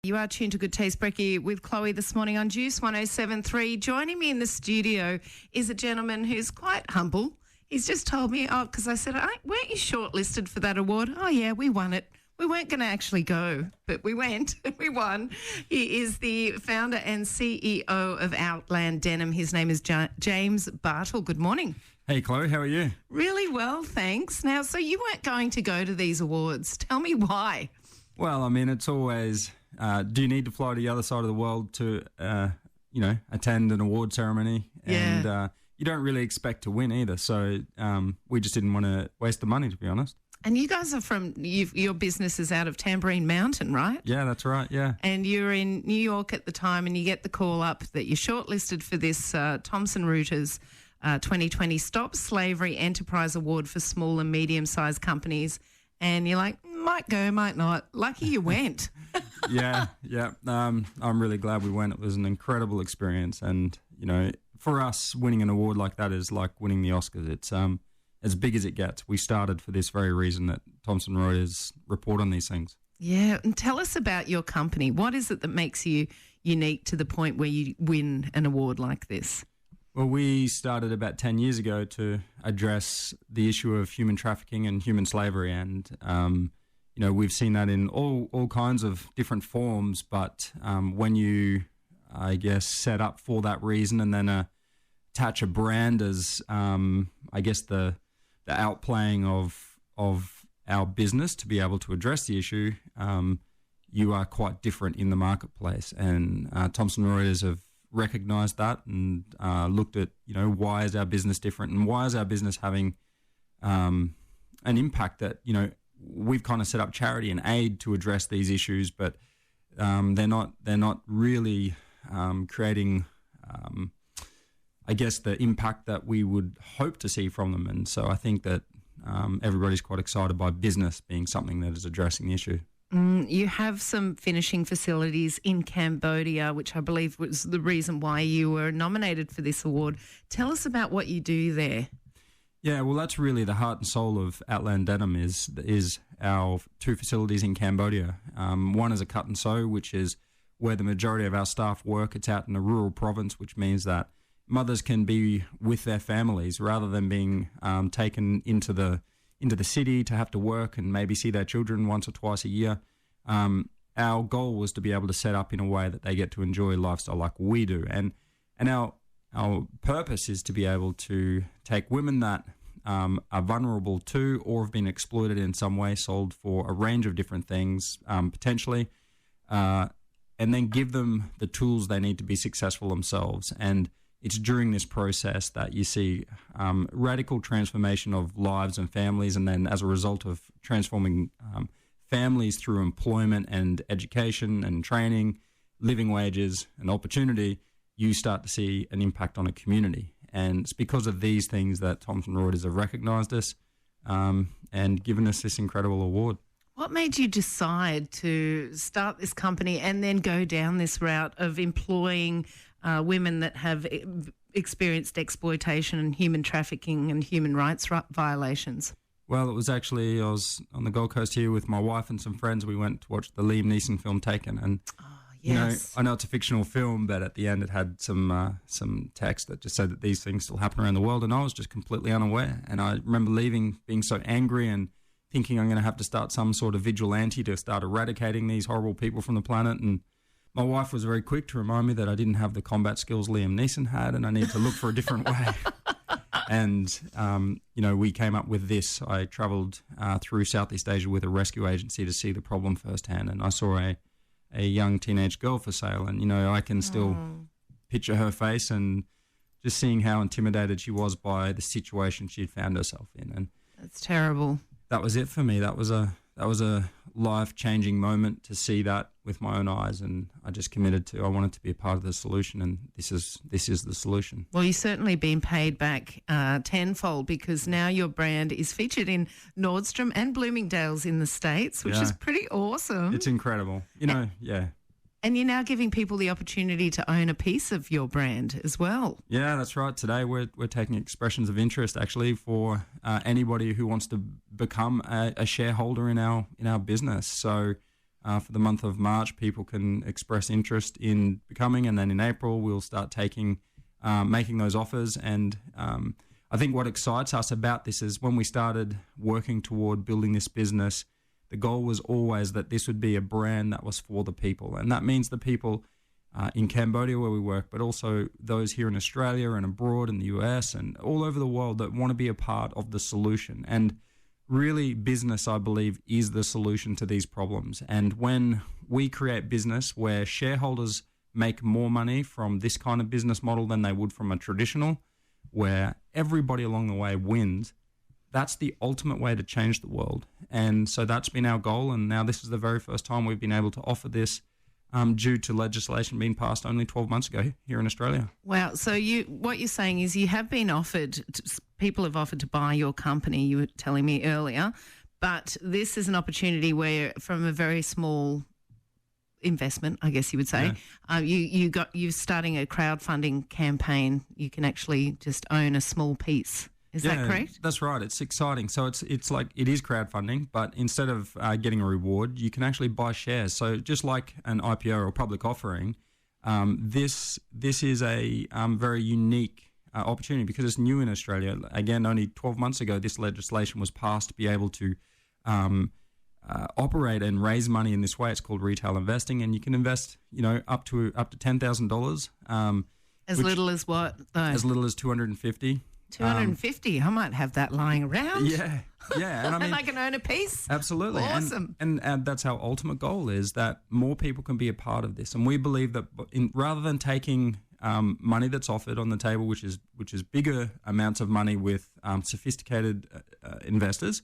You are tuned to Good Taste Brekky with Chloe this morning on Juice 107.3. Joining me in the studio is a gentleman who's quite humble. He's just told me, because I said, weren't you shortlisted for that award? Oh, yeah, we won it. We weren't going to actually go, but we went. We won. He is the founder and CEO of Outland Denim. His name is James Bartle. Good morning. Hey, Chloe, how are you? Really well, thanks. Now, so you weren't going to go to these awards. Tell me why. Well, I mean, it's always, do you need to fly to the other side of the world to, attend an award ceremony? Yeah. And you don't really expect to win either. So we just didn't want to waste the money, to be honest. And you guys are your business is out of Tambourine Mountain, right? Yeah, that's right, yeah. And you're in New York at the time, and you get the call up that you're shortlisted for this Thomson Reuters 2020 Stop Slavery Enterprise Award for small and medium-sized companies. And you're like, might go, might not. Lucky you went. Yeah. I'm really glad we went. It was an incredible experience. And, you know, for us, winning an award like that is like winning the Oscars. It's as big as it gets. We started for this very reason that Thomson Reuters report on these things. Yeah, and tell us about your company. What is it that makes you unique to the point where you win an award like this? Well, we started about 10 years ago to address the issue of human trafficking and human slavery. And, we've seen that in all kinds of different forms. But when you, set up for that reason and then attach a brand as, the outplaying of our business to be able to address the issue, you are quite different in the marketplace. And Thomson Reuters have recognized that and looked at, why is our business different and why is our business having an impact that, we've kind of set up charity and aid to address these issues, but they're not really creating, the impact that we would hope to see from them. And so I think that everybody's quite excited by business being something that is addressing the issue. You have some finishing facilities in Cambodia, which I believe was the reason why you were nominated for this award. Tell us about what you do there. Yeah, well, that's really the heart and soul of Outland Denim is our two facilities in Cambodia. One is a cut and sew, which is where the majority of our staff work. It's out in a rural province, which means that mothers can be with their families rather than being taken into the city to have to work and maybe see their children once or twice a year. Our goal was to be able to set up in a way that they get to enjoy lifestyle like we do. And our purpose is to be able to take women that are vulnerable to or have been exploited in some way, sold for a range of different things, potentially, and then give them the tools they need to be successful themselves. And it's during this process that you see radical transformation of lives and families, and then as a result of transforming families through employment and education and training, living wages and opportunity, you start to see an impact on a community. And it's because of these things that Thomson Reuters have recognised us and given us this incredible award. What made you decide to start this company and then go down this route of employing women that have experienced exploitation and human trafficking and human rights violations? Well, it was actually, I was on the Gold Coast here with my wife and some friends. We went to watch the Liam Neeson film Taken. And, yes. I know it's a fictional film, but at the end it had some text that just said that these things still happen around the world. And I was just completely unaware. And I remember leaving being so angry and thinking I'm going to have to start some sort of vigilante to start eradicating these horrible people from the planet. And my wife was very quick to remind me that I didn't have the combat skills Liam Neeson had and I needed to look for a different way. And, we came up with this. I travelled through Southeast Asia with a rescue agency to see the problem firsthand. And I saw a young teenage girl for sale. And, I can still picture her face and just seeing how intimidated she was by the situation she'd found herself in. And that's terrible. That was it for me. That was a life-changing moment to see that with my own eyes, and I just committed to. I wanted to be a part of the solution, and this is the solution. Well, you've certainly been paid back tenfold because now your brand is featured in Nordstrom and Bloomingdale's in the States, which is pretty awesome. It's incredible, yeah. And you're now giving people the opportunity to own a piece of your brand as well. Yeah, that's right. Today we're taking expressions of interest actually for anybody who wants to become a shareholder in our business. So For the month of March, people can express interest in becoming, and then in April we'll start making those offers. And I think what excites us about this is when we started working toward building this business, the goal was always that this would be a brand that was for the people. And that means the people in Cambodia where we work, but also those here in Australia and abroad in the US and all over the world that want to be a part of the solution. And really, business, I believe, is the solution to these problems. And when we create business where shareholders make more money from this kind of business model than they would from a traditional, where everybody along the way wins, that's the ultimate way to change the world. And so that's been our goal. And now this is the very first time we've been able to offer this due to legislation being passed only 12 months ago here in Australia. Wow. So what you're saying is you have been offered, people have offered to buy your company, you were telling me earlier, but this is an opportunity where from a very small investment, I guess you would say, you're starting a crowdfunding campaign. You can actually just own a small piece. Is that correct? That's right. It's exciting. So it's like it is crowdfunding, but instead of getting a reward, you can actually buy shares. So just like an IPO or public offering, this is a very unique opportunity because it's new in Australia. Again, only 12 months ago, this legislation was passed to be able to operate and raise money in this way. It's called retail investing, and you can invest, up to $10,000. As little as what, though? As little as $250. 250. I might have that lying around. Yeah. And I mean, I can own a piece. Absolutely. Awesome. And that's our ultimate goal, is that more people can be a part of this. And we believe that rather than taking money that's offered on the table, which is bigger amounts of money with sophisticated investors,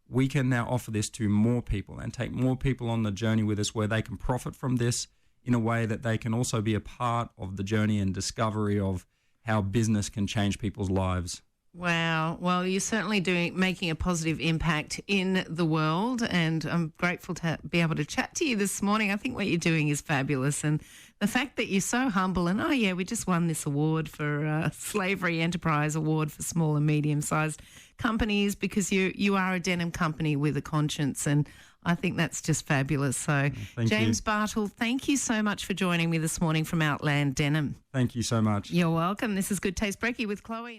we can now offer this to more people and take more people on the journey with us, where they can profit from this in a way that they can also be a part of the journey and discovery of how business can change people's lives. Wow. Well, you're certainly making a positive impact in the world, and I'm grateful to be able to chat to you this morning. I think what you're doing is fabulous, and the fact that you're so humble and, we just won this award for Slavery Enterprise Award for small and medium-sized companies, because you are a denim company with a conscience, and I think that's just fabulous. So, James Bartle, thank you so much for joining me this morning from Outland Denim. Thank you so much. You're welcome. This is Good Taste Brekky with Chloe.